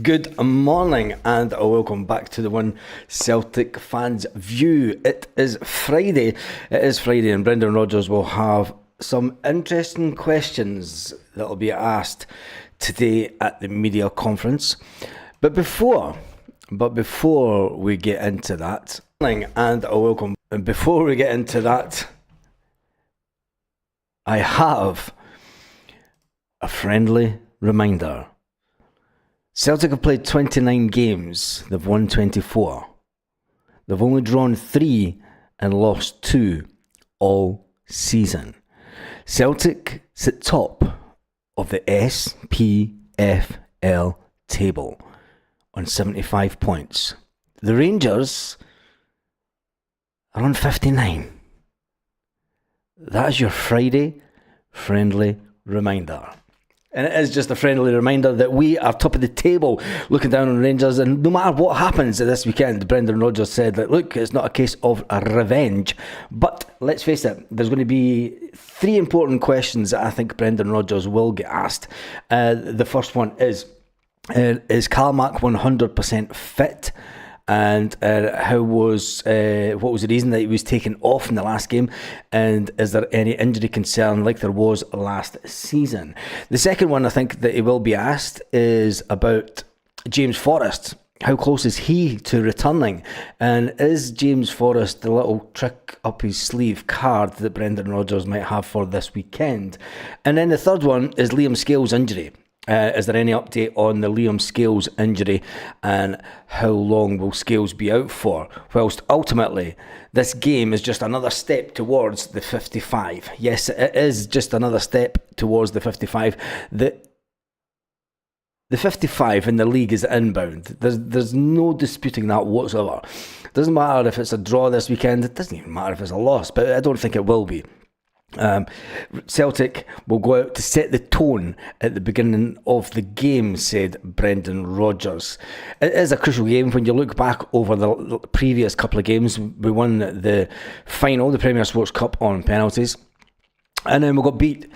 Good morning and welcome back to the One Celtic Fans View. It is Friday. And Brendan Rodgers will have some interesting questions that will be asked today at the media conference. But before we get into that, I have a friendly reminder. Celtic have played 29 games, they've won 24. They've only drawn 3 and lost 2 all season. Celtic sit top of the SPFL table on 75 points. The Rangers are on 59. That is your Friday friendly reminder. And it is just a friendly reminder that we are top of the table looking down on Rangers, and no matter what happens this weekend, Brendan Rodgers said that, look, it's not a case of a revenge, but let's face it, there's going to be 3 important questions that I think Brendan Rodgers will get asked. The first one is Carmack 100% fit? And what was the reason that he was taken off in the last game? And is there any injury concern like there was last season? The second one I think that he will be asked is about James Forrest. How close is he to returning? And is James Forrest the little trick up his sleeve card that Brendan Rodgers might have for this weekend? And then the third one is Liam Scales' injury. Is there any update on the Liam Scales injury and how long will Scales be out for? Whilst ultimately this game is just another step towards the 55. Yes, it is just another step towards the 55. The 55 in the league is inbound. There's no disputing that whatsoever. It doesn't matter if it's a draw this weekend. It doesn't even matter if it's a loss, but I don't think it will be. Celtic will go out to set the tone at the beginning of the game, said Brendan Rodgers. It is a crucial game. When you look back over the previous couple of games, we won the final, the Premier Sports Cup, on penalties, and then we got beat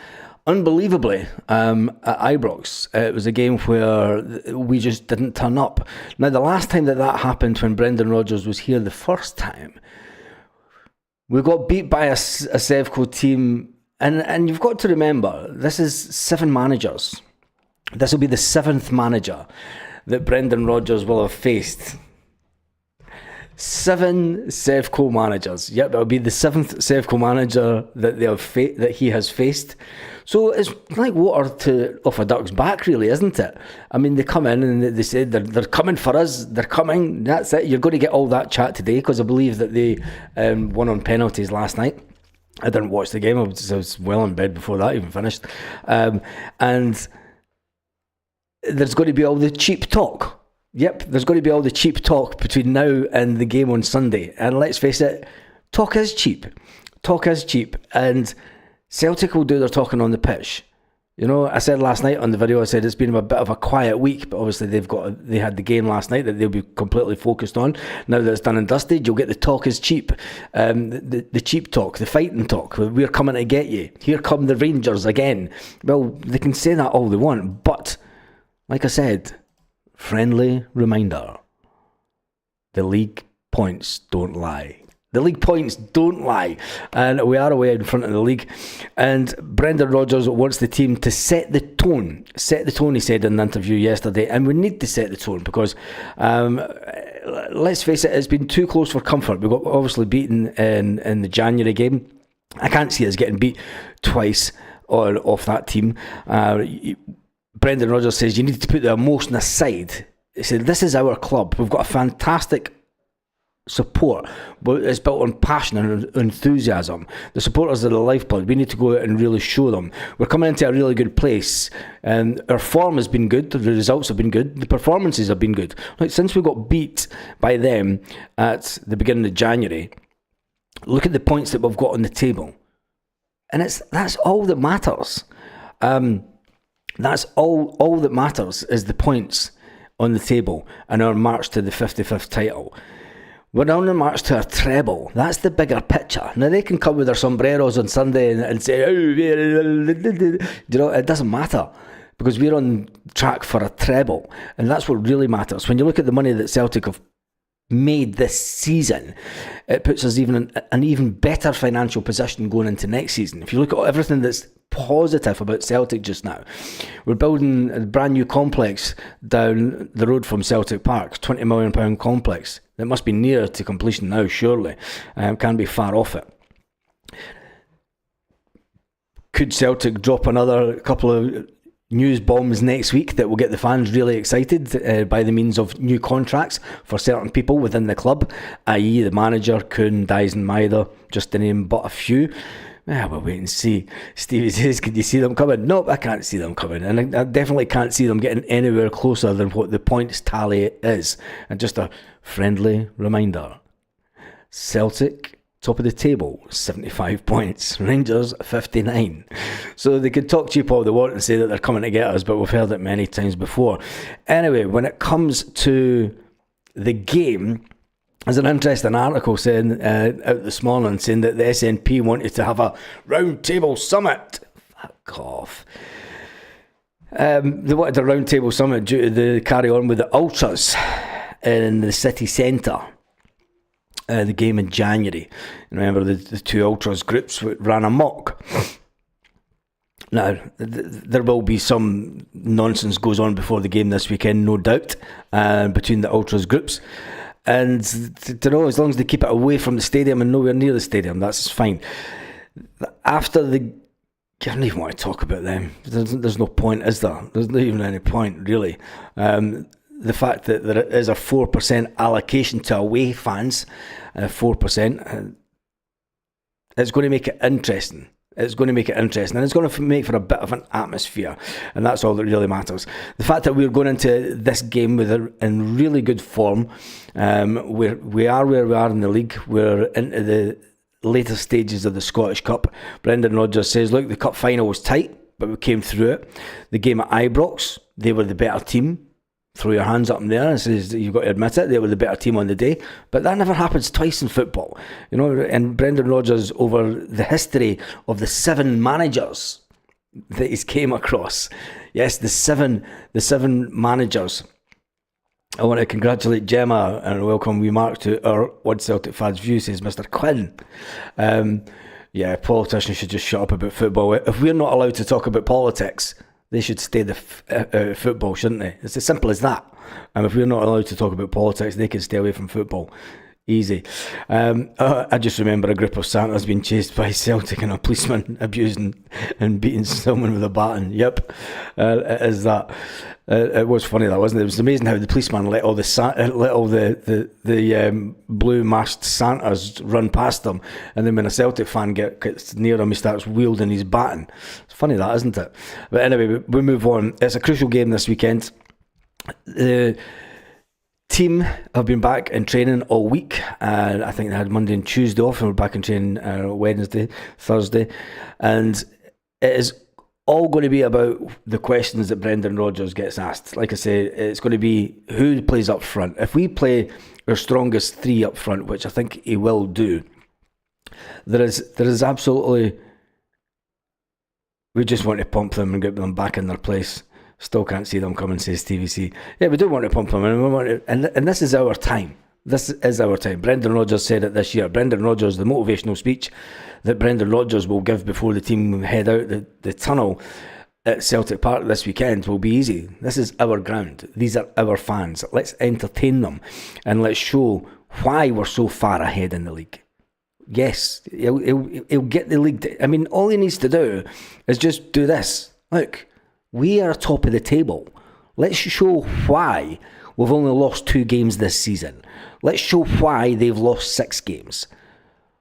unbelievably at Ibrox. It was a game where we just didn't turn up. Now, the last time that happened, when Brendan Rodgers was here the first time, we got beat by a Sevco team, and you've got to remember, this is 7 managers. This will be the 7th manager that Brendan Rodgers will have faced. 7 Sevco managers. Yep, it'll be the 7th Sevco manager that that he has faced. So it's like water off a duck's back, really, isn't it? I mean, they come in and they say they're coming for us. They're coming. That's it. You're going to get all that chat today, because I believe that they won on penalties last night. I didn't watch the game. I was well in bed before that even finished. And there's going to be all the cheap talk. Yep, there's going to be all the cheap talk between now and the game on Sunday. And let's face it, talk is cheap. And Celtic will do their talking on the pitch. You know, I said last night on the video, I said it's been a bit of a quiet week, but obviously they had the game last night that they'll be completely focused on. Now that it's done and dusted, you'll get the talk is cheap. The cheap talk, the fighting talk. We're coming to get you. Here come the Rangers again. Well, they can say that all they want, but like I said, friendly reminder, the league points don't lie. The league points don't lie, and we are away in front of the league. And Brendan Rodgers wants the team to set the tone. Set the tone, he said in an interview yesterday, and we need to set the tone because, let's face it, it's been too close for comfort. We got obviously beaten in the January game. I can't see us getting beat twice off that team. Brendan Rodgers says you need to put the emotion aside. He said, this is our club. We've got a fantastic support, but it's built on passion and enthusiasm. The supporters are the lifeblood. We need to go out and really show them. We're coming into a really good place, and our form has been good. The results have been good. The performances have been good. Like, since we got beat by them at the beginning of January, look at the points that we've got on the table, and that's all that matters. That's all that matters is the points on the table and our march to the 55th title. We're on the march to a treble. That's the bigger picture. Now, they can come with their sombreros on Sunday and say, oh, you know, it doesn't matter. because we're on track for a treble, and that's what really matters. When you look at the money that Celtic have made this season, it puts us even in an even better financial position going into next season. If you look at everything that's positive about Celtic just now, we're building a brand new complex down the road from Celtic Park, £20 million complex. It must be near to completion now, surely. Can't be far off it. Could Celtic drop another couple of news bombs next week that will get the fans really excited by the means of new contracts for certain people within the club, i.e. the manager, Kuhn, Dyson, Maida, just to name but a few? We'll wait and see. Stevie says, can you see them coming? Nope, I can't see them coming. And I definitely can't see them getting anywhere closer than what the points tally is. And just a friendly reminder, Celtic, top of the table, 75 points. Rangers, 59. So they could talk cheap all they want and say that they're coming to get us, but we've heard it many times before. Anyway, when it comes to the game, there's an interesting article saying out this morning saying that the SNP wanted to have a round table summit. Fuck off. They wanted a round table summit due to the carry on with the Ultras in the city centre. The game in January. Remember the two Ultras groups ran amok. Now, there will be some nonsense goes on before the game this weekend, no doubt, between the Ultras groups. And as long as they keep it away from the stadium and nowhere near the stadium, that's fine. After I don't even want to talk about them. There's no point, is there? There's not even any point, really. The fact that there is a 4% allocation to away fans, 4%, it's going to make it interesting. It's going to make it interesting, and it's going to make for a bit of an atmosphere, and that's all that really matters. The fact that we're going into this game in really good form, we are where we are in the league. We're into the later stages of the Scottish Cup. Brendan Rodgers says, look, the cup final was tight, but we came through it. The game at Ibrox, they were the better team. Throw your hands up in there and says you've got to admit it, they were the better team on the day. But that never happens twice in football. And Brendan Rodgers, over the history of the 7 managers that he's came across. Yes, the seven managers. I want to congratulate Gemma and welcome we Mark to our Odd Celtic Fans View, says Mr. Quinn. Politicians should just shut up about football. If we're not allowed to talk about politics, they should stay the football, shouldn't they? It's as simple as that. And if we're not allowed to talk about politics, they can stay away from football. Easy. I just remember a group of Santas being chased by Celtic and a policeman abusing and beating someone with a baton. Yep, it is that. It was funny, that wasn't it? It was amazing how the policeman let all the blue masked Santas run past them, and then when a Celtic fan gets near him, he starts wielding his baton. It's funny, that, isn't it? But anyway, we move on. It's a crucial game this weekend. The team have been back in training all week. I think they had Monday and Tuesday off, and we're back in training Wednesday, Thursday, and it is all going to be about the questions that Brendan Rodgers gets asked. Like I say, it's going to be who plays up front. If we play our strongest 3 up front, which I think he will do, there is absolutely, we just want to pump them and get them back in their place. Still can't see them coming, says TVC. Yeah, we do want to pump them, and we want to, and this is our time. This is our time. Brendan Rodgers said it this year. Brendan Rodgers, the motivational speech that Brendan Rodgers will give before the team head out the tunnel at Celtic Park this weekend will be easy. This is our ground. These are our fans. Let's entertain them and let's show why we're so far ahead in the league. Yes, he'll get the league. I mean, all he needs to do is just do this. Look, we are top of the table. Let's show why we've only lost 2 games this season. Let's show why they've lost 6 games.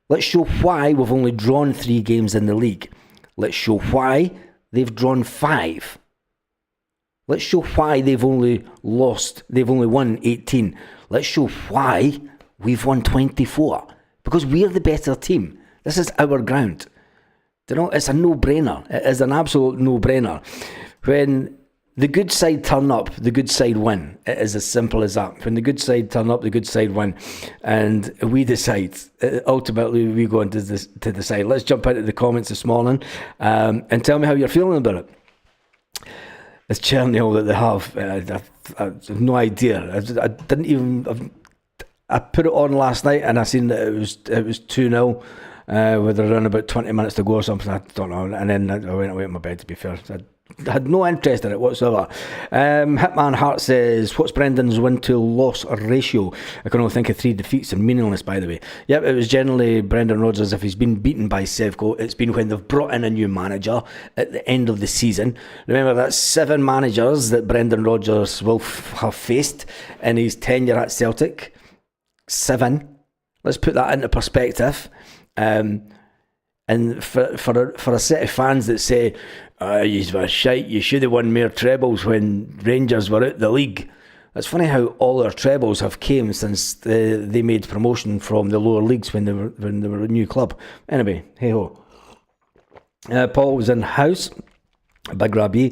Let's show why we've only drawn 3 games in the league. Let's show why they've drawn 5. Let's show why they've only won 18. Let's show why we've won 24. Because we're the better team. This is our ground. It's a no-brainer. It is an absolute no-brainer. When the good side turn up, the good side win. It is as simple as that. When the good side turn up, the good side win. And we decide. Ultimately, we go into to decide. Let's jump into the comments this morning and tell me how you're feeling about it. It's Chernobyl that they have. I have no idea. I didn't even. I put it on last night and I seen that it was 2-0 with around about 20 minutes to go or something. I don't know. And then I went away to my bed, to be fair. I had no interest in it whatsoever. Hitman Hart says, what's Brendan's win to loss ratio? I can only think of 3 defeats, and meaningless, by the way. Yep, it was generally Brendan Rodgers. If he's been beaten by Sevco, it's been when they've brought in a new manager at the end of the season. Remember, that's 7 managers that Brendan Rodgers will have faced in his tenure at Celtic. 7. Let's put that into perspective. And for a set of fans that say, you were shite, you should have won more trebles when Rangers were out the league. It's funny how all their trebles have came since they made promotion from the lower leagues when they were a new club. Anyway, hey ho. Paul was in the house. Big Rabbi.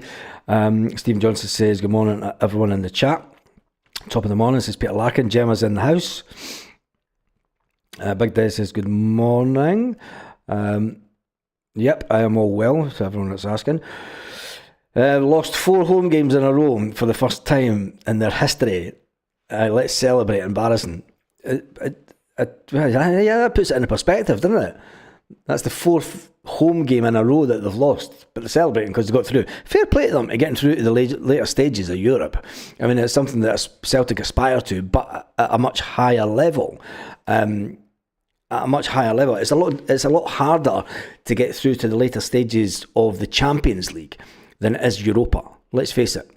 Stephen Johnson says, good morning to everyone in the chat. Top of the morning, says Peter Larkin. Gemma's in the house. Big Des says, good morning. Yep, I am all well, to everyone that's asking. Lost 4 home games in a row for the first time in their history. Let's celebrate. Embarrassing. That puts it into perspective, doesn't it? That's the 4th home game in a row that they've lost, but they're celebrating because they got through. Fair play to them to getting through to the later stages of Europe. I mean, it's something that Celtic aspire to, but at a much higher level. At a much higher level, it's a lot harder to get through to the later stages of the Champions League than it is Europa. Let's face it.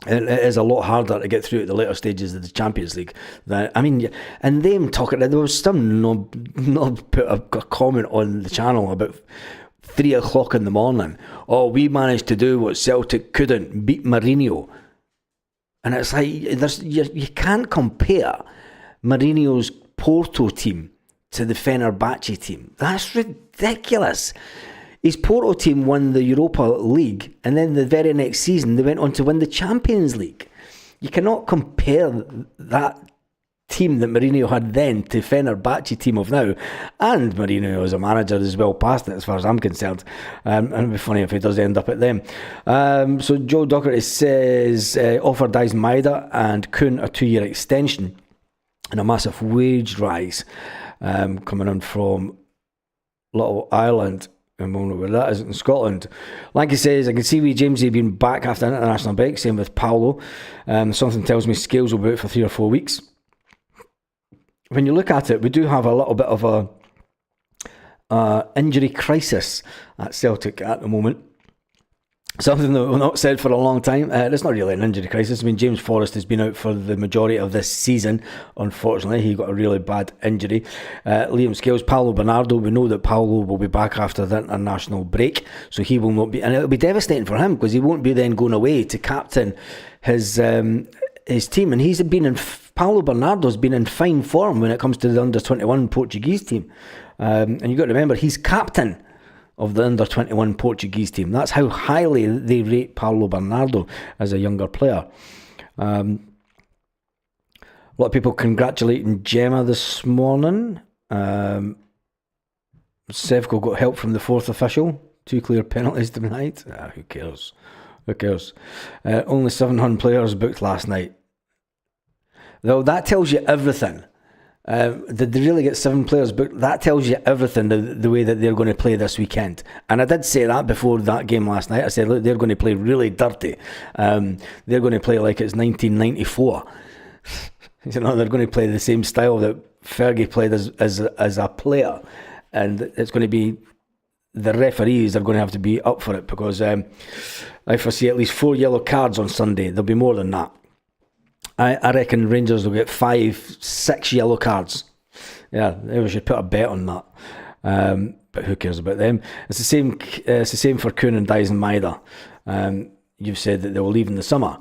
It is a lot harder to get through to the later stages of the Champions League. And them talking, there was some not put a comment on the channel about 3 o'clock in the morning. Oh, we managed to do what Celtic couldn't, beat Mourinho. And it's like, you can't compare Mourinho's Porto team to the Fenerbahce team. That's ridiculous. His Porto team won the Europa League, and then the very next season they went on to win the Champions League. You cannot compare that team that Mourinho had then to Fenerbahce team of now. And Mourinho as a manager is well past it as far as I'm concerned. And it'd be funny if he does end up at them. So Joe Docherty says, offer Dyson Maeda and Kuhn a 2-year extension and a massive wage rise. Coming in from Little Ireland, and we'll know where that is in Scotland. Lanky says, I can see Jamesy being back after an international break, same with Paolo. Something tells me Scales will be out for 3 or 4 weeks. When you look at it, we do have a little bit of a injury crisis at Celtic at the moment. Something that we've not said for a long time. It's not really an injury crisis. I mean, James Forrest has been out for the majority of this season. Unfortunately, he got a really bad injury. Liam Scales, Paolo Bernardo. We know that Paolo will be back after the international break, so he will not be. And it'll be devastating for him because he won't be then going away to captain his team. And he's been Paolo Bernardo's been in fine form when it comes to the under-21 Portuguese team. And you've got to remember, he's captain of the under-21 Portuguese team. That's how highly they rate Paulo Bernardo as a younger player. A lot of people congratulating Gemma this morning. Sevco got help from the 4th official. 2 clear penalties tonight. Who cares? Only 700 players booked last night. Though that tells you everything. Did they really get 7 players booked? That tells you everything, the way that they're going to play this weekend. And I did say that before that game last night. I said, look, they're going to play really dirty. They're going to play like it's 1994. They're going to play the same style that Fergie played as a player. And it's going to be, the referees are going to have to be up for it because I foresee at least 4 yellow cards on Sunday. There'll be more than that. I reckon Rangers will get 5-6 yellow cards. Yeah, we should put a bet on that. But who cares about them? It's the same. It's the same for Kuhn and Dyson Maeda. You've said that they will leave in the summer.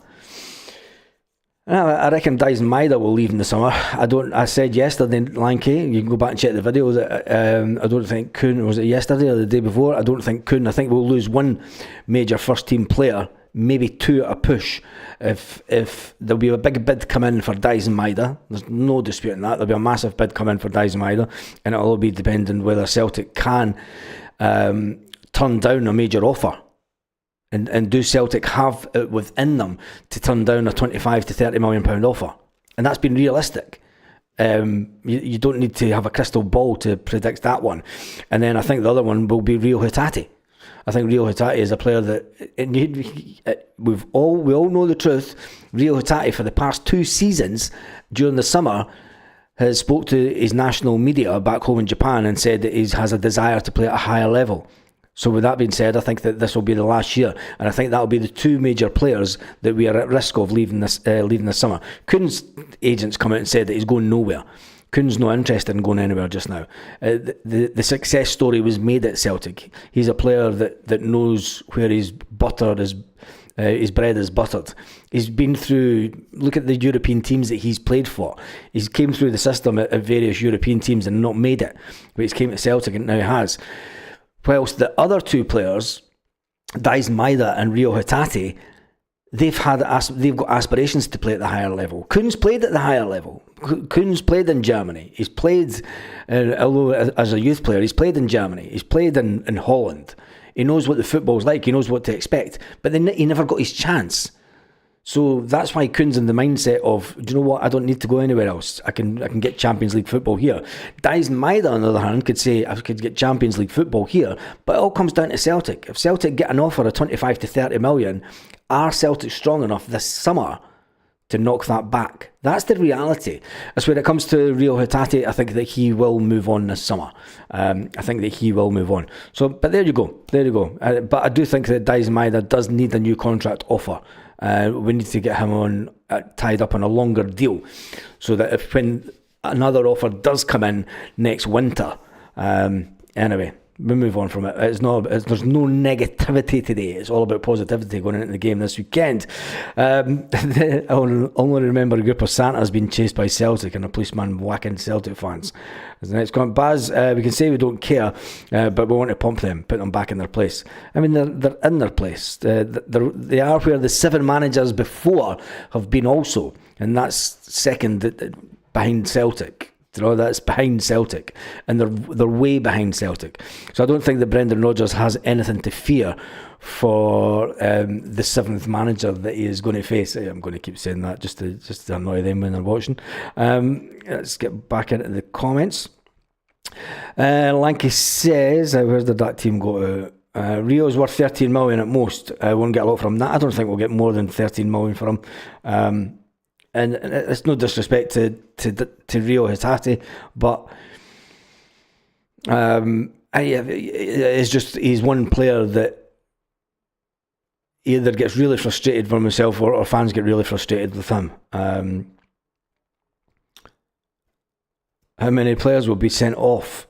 I reckon Dyson Maeda will leave in the summer. I said yesterday, Lanky, you can go back and check the video, that I don't think Kuhn, was it yesterday or the day before? I don't think Kuhn, I think we'll lose 1 major first team player, maybe 2 at a push, if there'll be a big bid come in for Dyson Maeda. There's no disputing that. There'll be a massive bid come in for Dyson Maeda, and it'll all be dependent whether Celtic can turn down a major offer And do Celtic have it within them to turn down a 25 to 30 million pound offer? And that's been realistic. You don't need to have a crystal ball to predict that one. And then I think the other one will be Rio Hatate. I think Rio Hatate is a player that we all know the truth. Rio Hatate for the past 2 seasons during the summer has spoke to his national media back home in Japan and said that he has a desire to play at a higher level. So with that being said, I think that this will be the last year, and I think that will be the 2 major players that we are at risk of leaving this summer. Kuhn's agents come out and said that he's going nowhere. Kuhn's not interested in going anywhere just now. The success story was made at Celtic. He's a player that knows where his butter is. His bread is buttered. He's been through, look at the European teams that he's played for. He's came through the system at various European teams and not made it. But he's came to Celtic and now he has. Whilst the other 2 players, Daizen Maeda and Rio Hatate, they've got aspirations to play at the higher level. Kuhn's played at the higher level. Kuhn's played in Germany. He's played, although as a youth player, he's played in Germany. He's played in Holland. He knows what the football's like. He knows what to expect. But then he never got his chance. So that's why Kuhn's in the mindset of, do you know what? I don't need to go anywhere else. I can get Champions League football here. Daizen Maeda, on the other hand, could say I could get Champions League football here. But it all comes down to Celtic. If Celtic get an offer of 25 to 30 million, are Celtic strong enough this summer to knock that back? That's the reality. As when it comes to Rio Hatate, I think that he will move on this summer. I think that he will move on. So, but there you go. But I do think that Daizen Maeda does need a new contract offer. We need to get him on tied up on a longer deal, so that when another offer does come in next winter, anyway, we move on from it. There's no negativity today. It's all about positivity going into the game this weekend. I only remember a group of Santas being chased by Celtic and a policeman whacking Celtic fans. As the next comment, Baz, we can say we don't care, but we want to pump them, put them back in their place. I mean, they're in their place. They are where the 7 managers before have been also, and that's second behind Celtic. You know, that's behind Celtic, and they're way behind Celtic. So I don't think that Brendan Rodgers has anything to fear for the 7th manager that he is going to face. I'm going to keep saying that just to annoy them when they're watching. Let's get back into the comments. Lanky says, where did that team go to? Rio's worth 13 million at most. Won't get a lot from that. I don't think we'll get more than 13 million from him. And it's no disrespect to Rio Hatate, but it's just he's one player that either gets really frustrated from himself or fans get really frustrated with him. How many players will be sent off?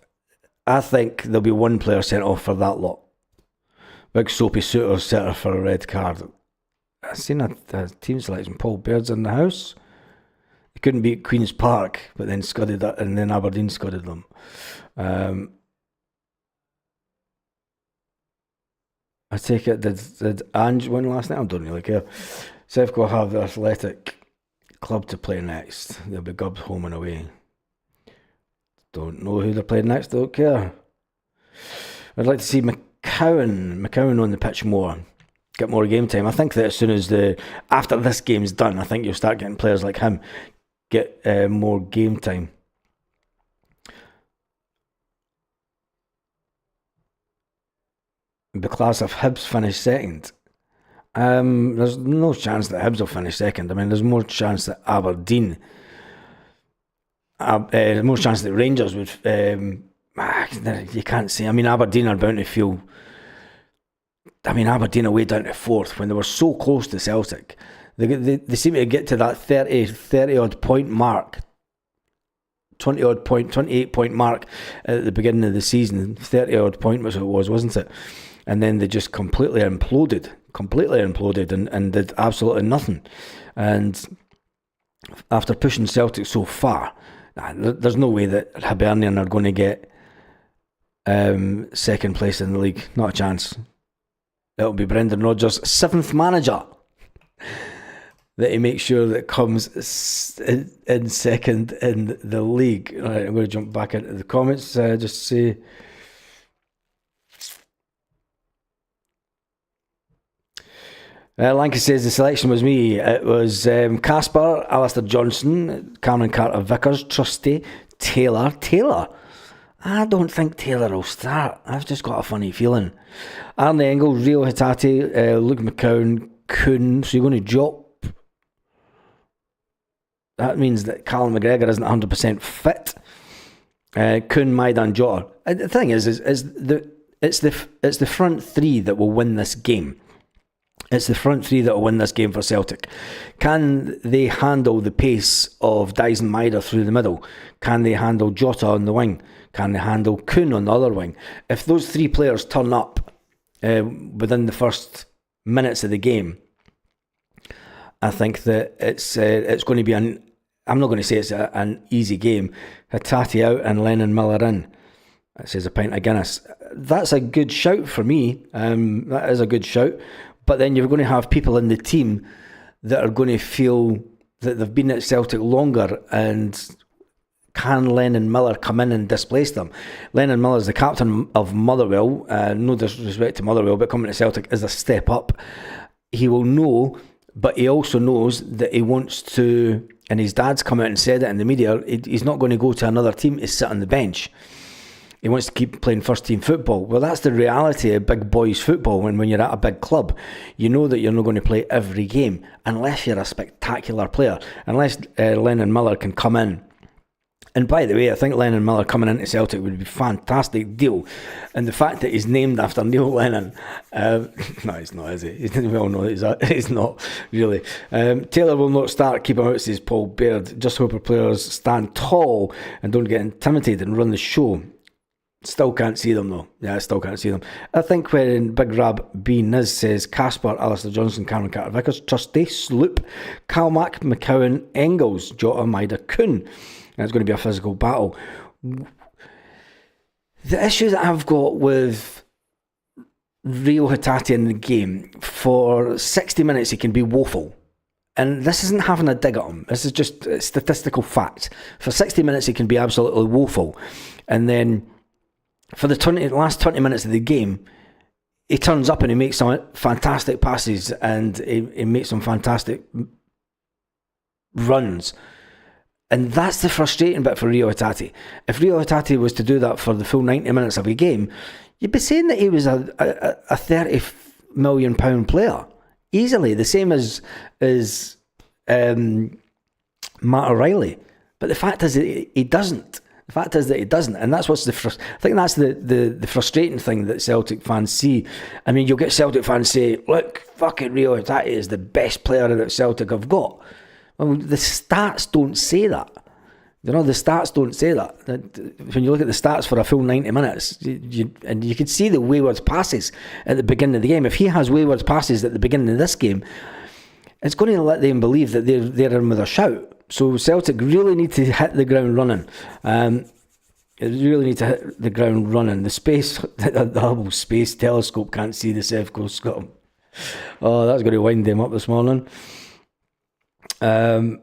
I think there'll be 1 player sent off for that lot. Big Soapy Suter set her for a red card. I've seen a team selection. Paul Baird's in the house. He couldn't beat Queen's Park, but then scudded that, and then Aberdeen scudded them. I take it, did Ange win last night? I don't really care. Sevco will have the Athletic club to play next. They'll be Gubbs home and away. Don't know who they're playing next, don't care. I'd like to see McCowan on the pitch more. Get more game time. I think that as soon as after this game's done, I think you'll start getting players like him get more game time. The class of Hibs finish second. There's no chance that Hibs will finish second. I mean, there's more chance that Aberdeen. There's more chance that Rangers would. You can't say. I mean, Aberdeen are bound to feel. Aberdeen are way down to 4th when they were so close to Celtic. They seem to get to that 30 odd point mark, 28 point mark at the beginning of the season. 30 odd point was it was, wasn't it? And then they just completely imploded and did absolutely nothing. And after pushing Celtic so far, there's no way that Hibernian are going to get second place in the league. Not a chance. It'll be Brendan Rodgers' 7th manager that he makes sure that comes in second in the league. All right, I'm going to jump back into the comments. Just say, Lanka says the selection was me. It was Casper, Alistair Johnson, Cameron Carter-Vickers, Trusty, Taylor. I don't think Taylor will start. I've just got a funny feeling. Arne Engels, Rio Hatate, Luke McCowan, Kuhn. So you're going to drop. That means that Callum McGregor isn't 100% fit. Kuhn, Maidan, Jota. The thing is it's the front three that will win this game. It's the front three that will win this game for Celtic. Can they handle the pace of Dyson Maeda through the middle? Can they handle Jota on the wing? Can they handle Kuhn on the other wing? If those three players turn up within the first minutes of the game, I think that it's going to be I'm not going to say it's an easy game. Hatate out and Lennon Miller in. That says a pint of Guinness. That's a good shout for me. That is a good shout. But then you're going to have people in the team that are going to feel that they've been at Celtic longer, and can Lennon Miller come in and displace them? Lennon Miller is the captain of Motherwell. No disrespect to Motherwell, but coming to Celtic is a step up. He will know, but he also knows that he wants to, and his dad's come out and said it in the media, he's not going to go to another team to sit on the bench. He wants to keep playing first team football. Well, that's the reality of big boys football. When you're at a big club, you know that you're not going to play every game unless you're a spectacular player, unless Lennon Miller can come in. And by the way, I think Lennon Miller coming into Celtic would be a fantastic deal. And the fact that he's named after Neil Lennon, no, he's not, is he? We all know he's not, really. Taylor will not start, keep him out, says Paul Baird. Just hope our players stand tall and don't get intimidated and run the show. Still can't see them though. Yeah, I still can't see them. I think when Big Rab B Niz says Casper, Alistair Johnson, Cameron Carter-Vickers, Trusty, Sloop, Calmack, McCowan, Engels, Jota, Maeda, Kuhn. And it's going to be a physical battle. The issue that I've got with Rio Hatate in the game, for 60 minutes he can be woeful. And this isn't having a dig at him. This is just a statistical fact. For 60 minutes he can be absolutely woeful. And then for the last 20 minutes of the game, he turns up and he makes some fantastic passes and he makes some fantastic runs. And that's the frustrating bit for Rio Hatate. If Rio Hatate was to do that for the full 90 minutes of a game, you'd be saying that he was a £30 million player. Easily. The same as Matt O'Reilly. But the fact is that he doesn't. The fact is that he doesn't, and that's what's I think that's the frustrating thing that Celtic fans see. I mean, you'll get Celtic fans say, "Look, fucking Rio Hatate is the best player that Celtic have got." Well, the stats don't say that. You know, the stats don't say that. When you look at the stats for a full 90 minutes, you can see the wayward passes at the beginning of the game. If he has wayward passes at the beginning of this game, it's going to let them believe that they're in with a shout. So Celtic really need to hit the ground running. The space, the Hubble Space Telescope can't see the South Coast Scotland. Oh, that's going to wind them up this morning. Their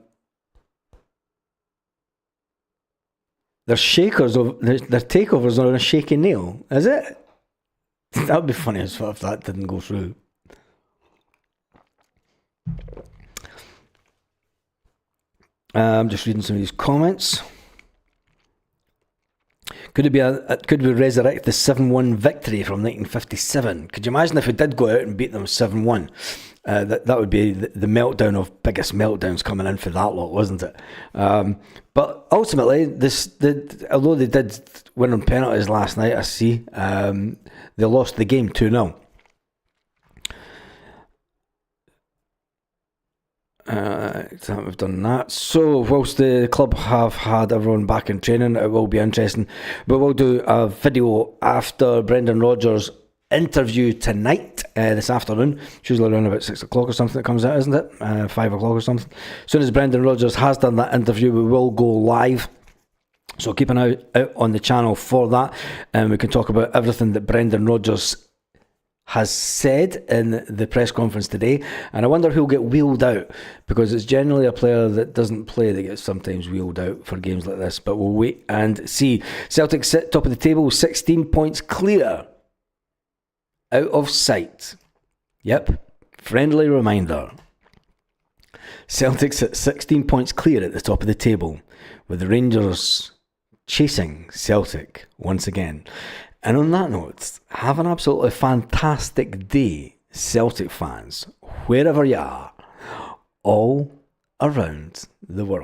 takeovers on a shaky nail, is it? That would be funny as well if that didn't go through. I'm just reading some of these comments. Could we resurrect the 7-1 victory from 1957? Could you imagine if we did go out and beat them 7-1? That would be the meltdown of biggest meltdowns coming in for that lot, wasn't it? But ultimately, although they did win on penalties last night, I see, they lost the game 2-0. We've done that. So whilst the club have had everyone back in training, it will be interesting. But we'll do a video after Brendan Rodgers' interview tonight, this afternoon. It's usually around about 6 o'clock or something that comes out, isn't it? 5 o'clock or something. As soon as Brendan Rodgers has done that interview, we will go live. So keep an eye out on the channel for that. And we can talk about everything that Brendan Rodgers has said in the press conference today, and I wonder who'll get wheeled out, because it's generally a player that doesn't play that gets sometimes wheeled out for games like this, but we'll wait and see. Celtic sit top of the table, 16 points clear out of sight. Yep, Friendly reminder. Celtic's at 16 points clear at the top of the table, with the Rangers chasing Celtic once again. And on that note, have an absolutely fantastic day, Celtic fans, wherever you are, all around the world.